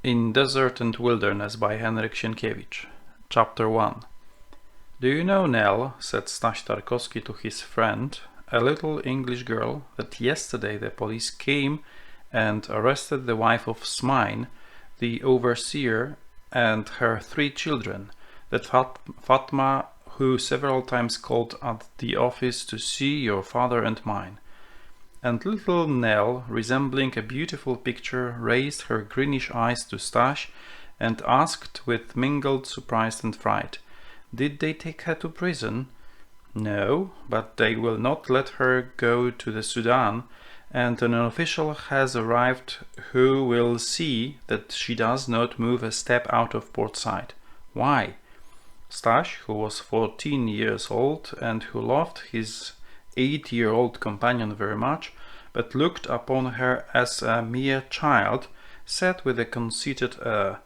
In Desert and Wilderness by Henryk Sienkiewicz. Chapter 1. Do you know, Nell, said Staś Tarkowski to his friend, a little English girl, that yesterday the police came and arrested the wife of Smine, the overseer, and her 3 children, that Fatma, who several times called at the office to see your father and mine. And little Nell, resembling a beautiful picture, raised her greenish eyes to Staś and asked with mingled surprise and fright, "Did they take her to prison?" "No, but they will not let her go to the Sudan, and an official has arrived who will see that she does not move a step out of Port Said." "Why?" Staś, who was 14 years old and who loved his 8-year-old companion very much, but looked upon her as a mere child, said with a conceited air,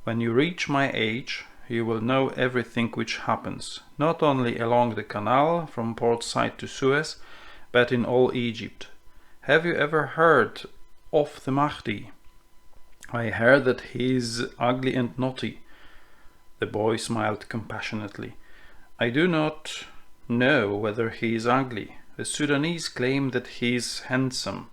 "When you reach my age, you will know everything which happens, not only along the canal from Port Said to Suez, but in all Egypt. Have you ever heard of the Mahdi?" "I heard that he is ugly and naughty." The boy smiled compassionately. "I do not know whether he is ugly. The Sudanese claim that he is handsome,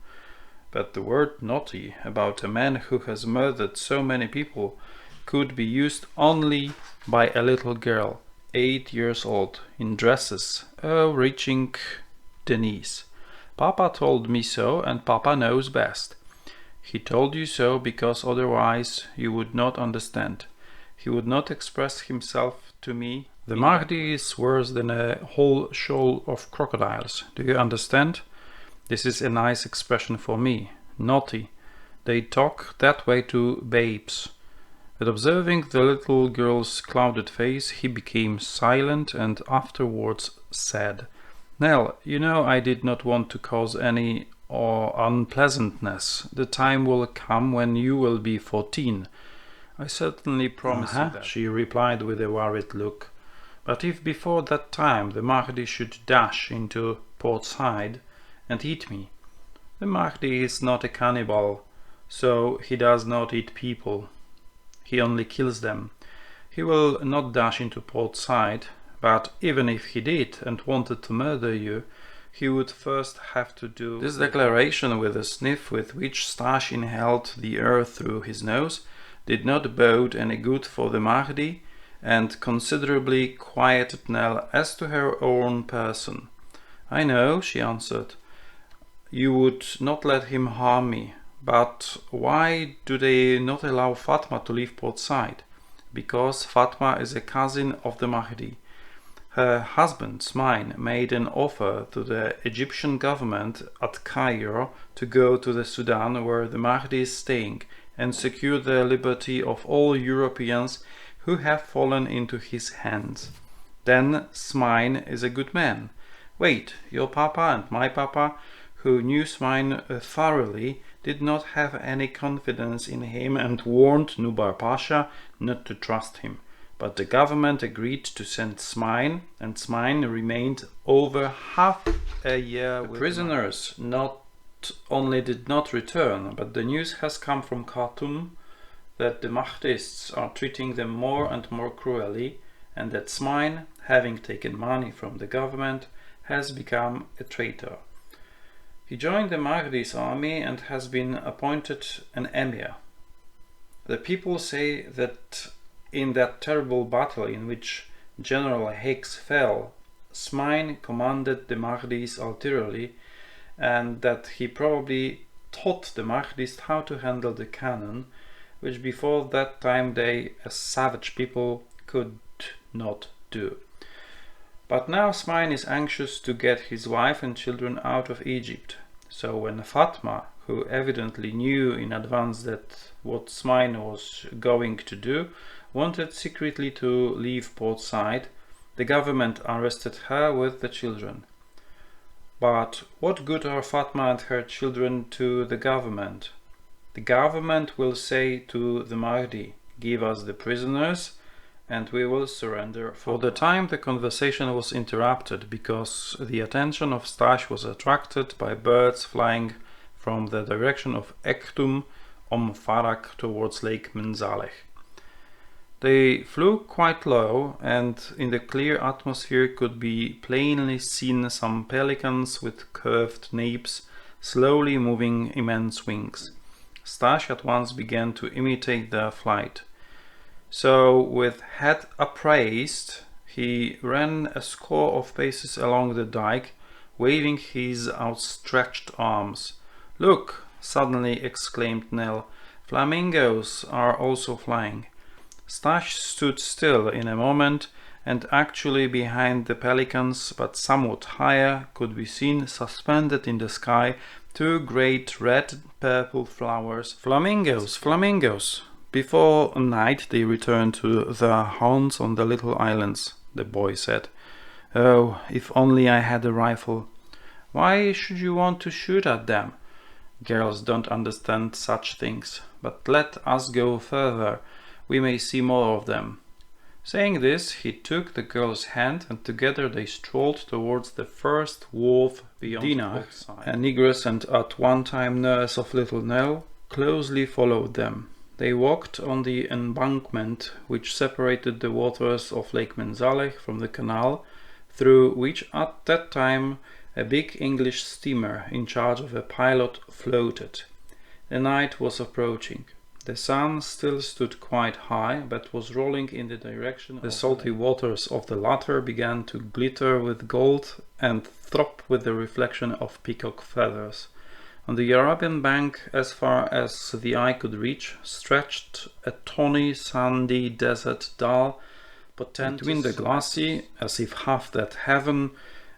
but the word naughty about a man who has murdered so many people could be used only by a little girl, 8 years old, in dresses, reaching the knees. Papa told me so, and Papa knows best. He told you so because otherwise you would not understand. He would not express himself to me. The Mahdi is worse than a whole shoal of crocodiles. Do you understand? This is a nice expression for me. Naughty. They talk that way to babes." But observing the little girl's clouded face, he became silent and afterwards said, "Nell, you know I did not want to cause any unpleasantness. The time will come when you will be 14. "I certainly promise you that," she replied with a worried look. "But if before that time the Mahdi should dash into Port Said and eat me?" "The Mahdi is not a cannibal, so he does not eat people. He only kills them. He will not dash into Port Said, but even if he did and wanted to murder you, he would first have to do..." This declaration, with a sniff with which Staś inhaled the air through his nose, did not bode any good for the Mahdi, and considerably quieted Nell as to her own person. "I know," she answered, "you would not let him harm me, but why do they not allow Fatma to leave Port Said?" "Because Fatma is a cousin of the Mahdi. Her husband, Smine, made an offer to the Egyptian government at Cairo to go to the Sudan where the Mahdi is staying and secure the liberty of all Europeans who have fallen into his hands. Then Smine is a good man. Wait, your papa and my papa, who knew Smine thoroughly, did not have any confidence in him and warned Nubar Pasha not to trust him. But the government agreed to send Smine, and Smine remained over half a year with prisoners. Not only did not return, but the news has come from Khartoum that the Mahdists are treating them more and more cruelly, and that Smine, having taken money from the government, has become a traitor. He joined the Mahdi's army and has been appointed an emir. The people say that in that terrible battle in which General Hicks fell, Smine commanded the Mahdi's artillery, and that he probably taught the Mahdists how to handle the cannon, which before that time they, as savage people, could not do. But now Smine is anxious to get his wife and children out of Egypt. So when Fatma, who evidently knew in advance that what Smine was going to do, wanted secretly to leave Port Said, the government arrested her with the children. But what good are Fatma and her children to the government? The government will say to the Mahdi, "Give us the prisoners, and we will surrender." For the time the conversation was interrupted because the attention of Staś was attracted by birds flying from the direction of Ektum Farak towards Lake Menzalech. They flew quite low, and in the clear atmosphere could be plainly seen some pelicans with curved napes slowly moving immense wings. Staś at once began to imitate their flight. So, with head upraised, he ran a score of paces along the dike, waving his outstretched arms. "Look!" suddenly exclaimed Nell. "Flamingos are also flying." Staś stood still in a moment, and actually behind the pelicans, but somewhat higher, could be seen, suspended in the sky, two great red-purple flowers. "Flamingos! Flamingos!" Before night they returned to their haunts on the little islands, the boy said. "Oh, if only I had a rifle." "Why should you want to shoot at them?" "Girls don't understand such things. But let us go further. We may see more of them." Saying this, he took the girl's hand, and together they strolled towards the first wharf beyond Dinah, a negress and at one time nurse of little Nell, closely followed them. They walked on the embankment which separated the waters of Lake Menzalech from the canal, through which at that time a big English steamer in charge of a pilot floated. The night was approaching. The sun still stood quite high, but was rolling in the direction. The salty waters of the latter began to glitter with gold and throb with the reflection of peacock feathers. On the Arabian bank, as far as the eye could reach, stretched a tawny, sandy desert dull, portentous. Between the glassy, as if half that heaven,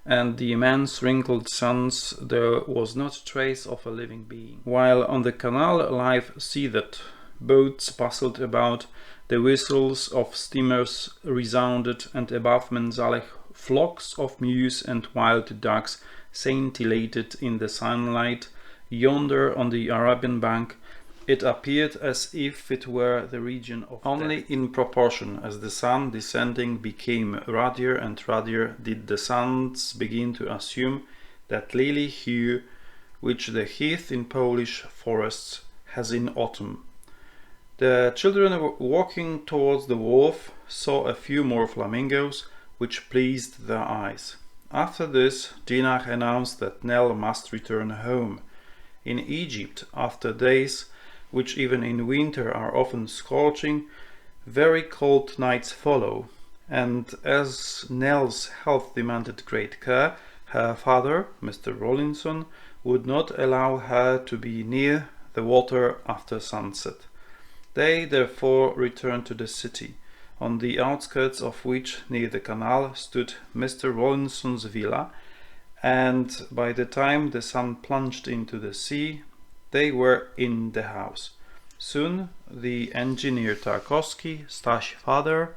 and the immense wrinkled suns, there was not a trace of a living being. While on the canal life seethed, boats bustled about, the whistles of steamers resounded, and above Menzalech flocks of mews and wild ducks scintillated in the sunlight. Yonder on the Arabian bank, it appeared as if it were the region of only death. In proportion as the sun descending became ruddier and ruddier did the suns begin to assume that lily hue which the heath in Polish forests has in autumn. The children walking towards the wharf saw a few more flamingos, which pleased their eyes. After this, Dinah announced that Nell must return home. In Egypt, after days which even in winter are often scorching, very cold nights follow, and as Nell's health demanded great care, her father, Mr. Rawlinson, would not allow her to be near the water after sunset. They therefore returned to the city, on the outskirts of which, near the canal, stood Mr. Rawlinson's villa, and by the time the sun plunged into the sea, they were in the house. Soon the engineer Tarkowski, Staś's father,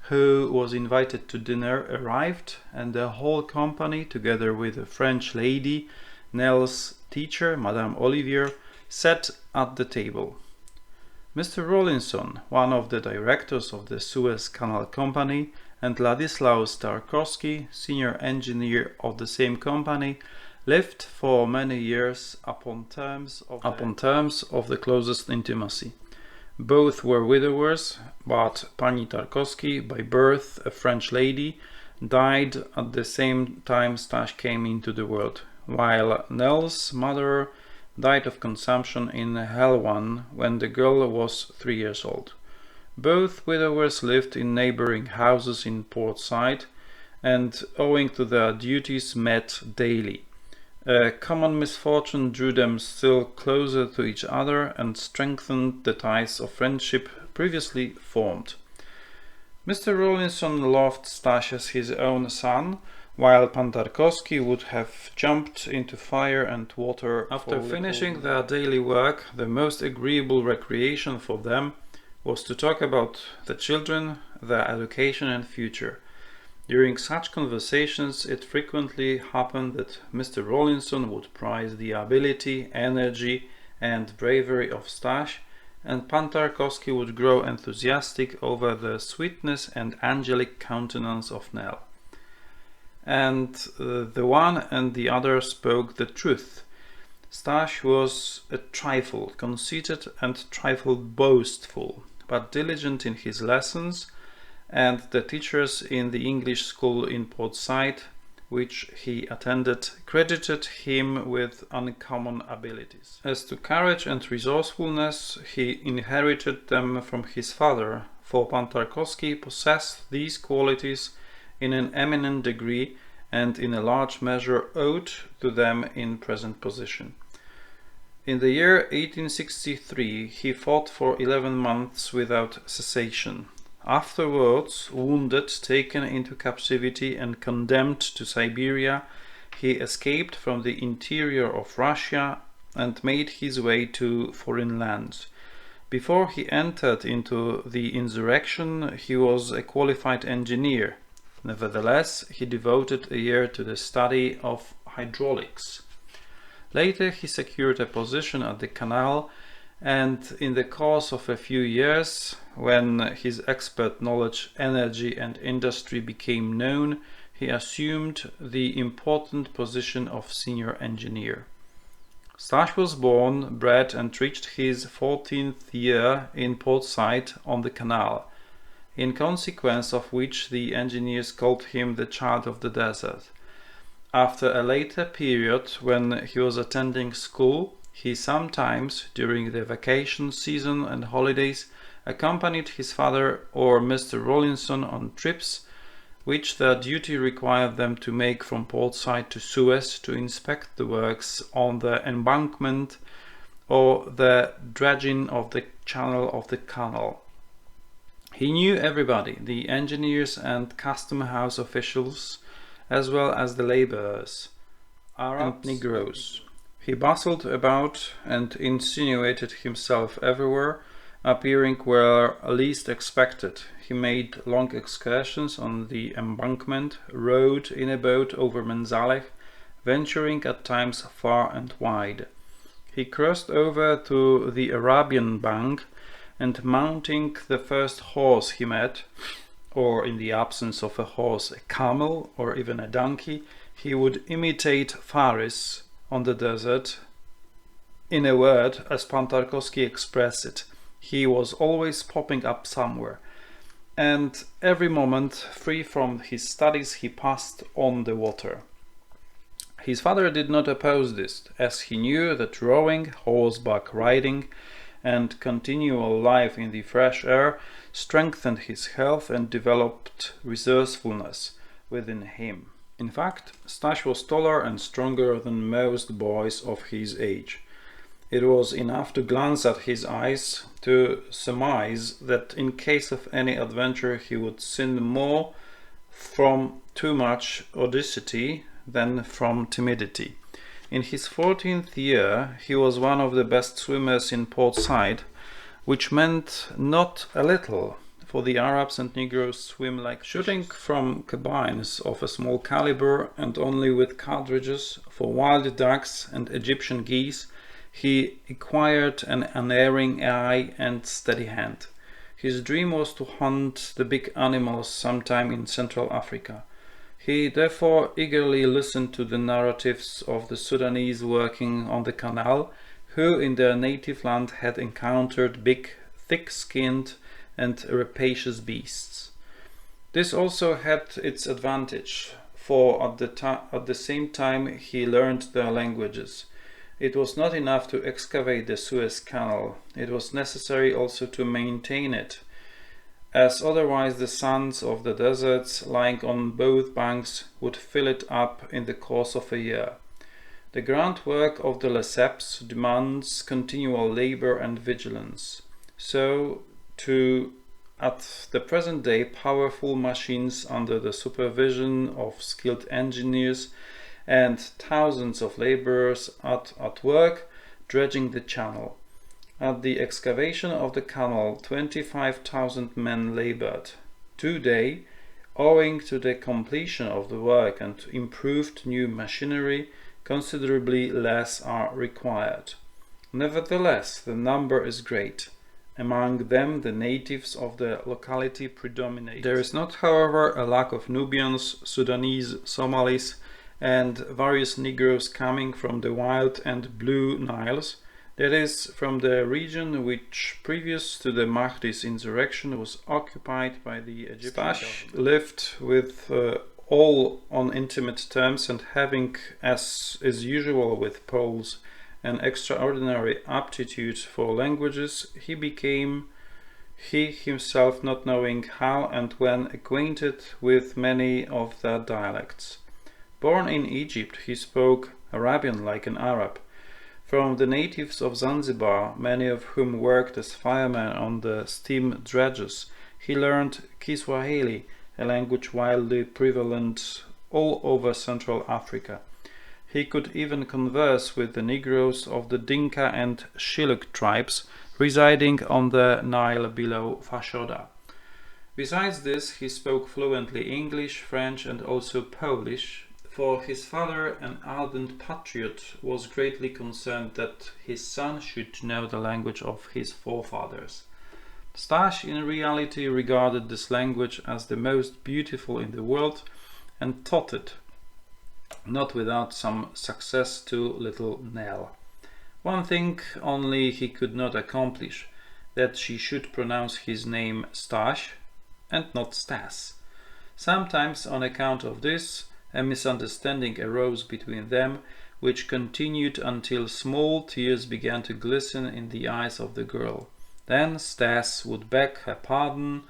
who was invited to dinner, arrived, and the whole company, together with a French lady, Nell's teacher, Madame Olivier, sat at the table. Mr. Rawlinson, one of the directors of the Suez Canal Company, and Ladislaus Tarkowski, senior engineer of the same company, lived for many years upon terms of the closest intimacy. Both were widowers, but Pani Tarkowski, by birth a French lady, died at the same time Staś came into the world, while Nell's mother died of consumption in Helwan when the girl was 3 years old. Both widowers lived in neighboring houses in Port Said, and owing to their duties met daily. A common misfortune drew them still closer to each other and strengthened the ties of friendship previously formed. Mr. Rawlinson loved Staś as his own son, while Pan Tarkowski would have jumped into fire and water. After finishing their daily work, the most agreeable recreation for them was to talk about the children, their education and future. During such conversations, it frequently happened that Mr. Rawlinson would praise the ability, energy and bravery of Staś, and Pan Tarkowski would grow enthusiastic over the sweetness and angelic countenance of Nell. And the one and the other spoke the truth. Staś was a trifle conceited and trifle boastful, but diligent in his lessons, and the teachers in the English school in Port Said, which he attended, credited him with uncommon abilities. As to courage and resourcefulness, he inherited them from his father, for Pan Tarkowski possessed these qualities in an eminent degree and in a large measure owed to them in present position. In the year 1863 he fought for 11 months without cessation. Afterwards, wounded, taken into captivity and condemned to Siberia, he escaped from the interior of Russia and made his way to foreign lands. Before he entered into the insurrection, he was a qualified engineer. Nevertheless, he devoted a year to the study of hydraulics. Later, he secured a position at the canal, and in the course of a few years, when his expert knowledge, energy and industry became known, he assumed the important position of senior engineer. Staś was born, bred and reached his 14th year in Port Said on the canal, in consequence of which the engineers called him the child of the desert. After a later period, when he was attending school, he sometimes, during the vacation season and holidays, accompanied his father or Mr. Rawlinson on trips which their duty required them to make from Port Said to Suez to inspect the works on the embankment or the dredging of the channel of the canal. He knew everybody, the engineers and custom house officials, as well as the laborers, Arabs and Negroes. He bustled about and insinuated himself everywhere, appearing where least expected. He made long excursions on the embankment, rowed in a boat over Menzalech, venturing at times far and wide. He crossed over to the Arabian bank, and mounting the first horse he met, or in the absence of a horse, a camel or even a donkey, he would imitate Faris on the desert. In a word, as Pan Tarkowski expressed it, he was always popping up somewhere, and every moment, free from his studies, he passed on the water. His father did not oppose this, as he knew that rowing, horseback riding, and continual life in the fresh air strengthened his health and developed resourcefulness within him. In fact, Staś was taller and stronger than most boys of his age. It was enough to glance at his eyes to surmise that in case of any adventure he would sin more from too much audacity than from timidity. In his 14th year he was one of the best swimmers in Port Said, which meant not a little, for the Arabs and Negroes swim like shooting from carbines of a small caliber and only with cartridges. For wild ducks and Egyptian geese he acquired an unerring eye and steady hand. His dream was to hunt the big animals sometime in Central Africa. He therefore eagerly listened to the narratives of the Sudanese working on the canal, who in their native land had encountered big, thick-skinned and rapacious beasts. This also had its advantage, for at the same time he learned their languages. It was not enough to excavate the Suez Canal, it was necessary also to maintain it, as otherwise the sands of the deserts lying on both banks would fill it up in the course of a year. The groundwork of the Lesseps demands continual labor and vigilance. So, too, at the present day, powerful machines under the supervision of skilled engineers and thousands of laborers at work dredging the channel. At the excavation of the canal, 25,000 men labored. Today, owing to the completion of the work and improved new machinery, considerably less are required. Nevertheless, the number is great. Among them, the natives of the locality predominate. There is not, however, a lack of Nubians, Sudanese, Somalis, and various Negroes coming from the Wild and Blue Niles, that is, from the region which, previous to the Mahdi's insurrection, was occupied by the Egyptian Staś lived with all on intimate terms, and having, as is usual with Poles, an extraordinary aptitude for languages, he became, he himself not knowing how and when, acquainted with many of their dialects. Born in Egypt, he spoke Arabian like an Arab. From the natives of Zanzibar, many of whom worked as firemen on the steam dredges, he learned Kiswahili, a language widely prevalent all over Central Africa. He could even converse with the Negroes of the Dinka and Shilluk tribes residing on the Nile below Fashoda. Besides this, he spoke fluently English, French, and also Polish, for his father, an ardent patriot, was greatly concerned that his son should know the language of his forefathers. Staś in reality regarded this language as the most beautiful in the world and taught it, not without some success, to little Nell. One thing only he could not accomplish, that she should pronounce his name Staś and not Stas. Sometimes on account of this, a misunderstanding arose between them, which continued until small tears began to glisten in the eyes of the girl. Then Stas would beg her pardon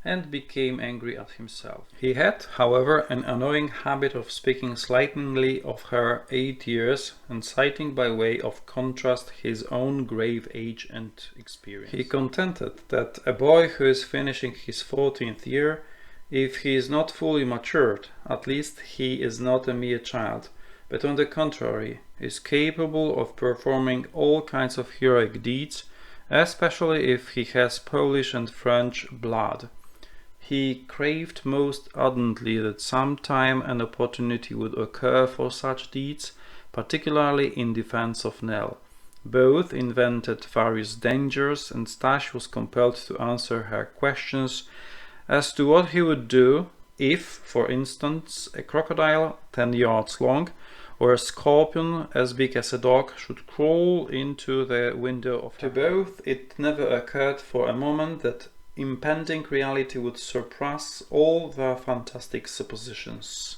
and became angry at himself. He had, however, an annoying habit of speaking slightingly of her 8 years and citing by way of contrast his own grave age and experience. He contended that a boy who is finishing his 14th year, if he is not fully matured, at least he is not a mere child, but on the contrary, is capable of performing all kinds of heroic deeds, especially if he has Polish and French blood. He craved most ardently that some time and opportunity would occur for such deeds, particularly in defense of Nell. Both invented various dangers, and Staś was compelled to answer her questions as to what he would do if, for instance, a crocodile 10 yards long or a scorpion as big as a dog should crawl into the window of her. To both it never occurred for a moment that impending reality would surpass all their fantastic suppositions.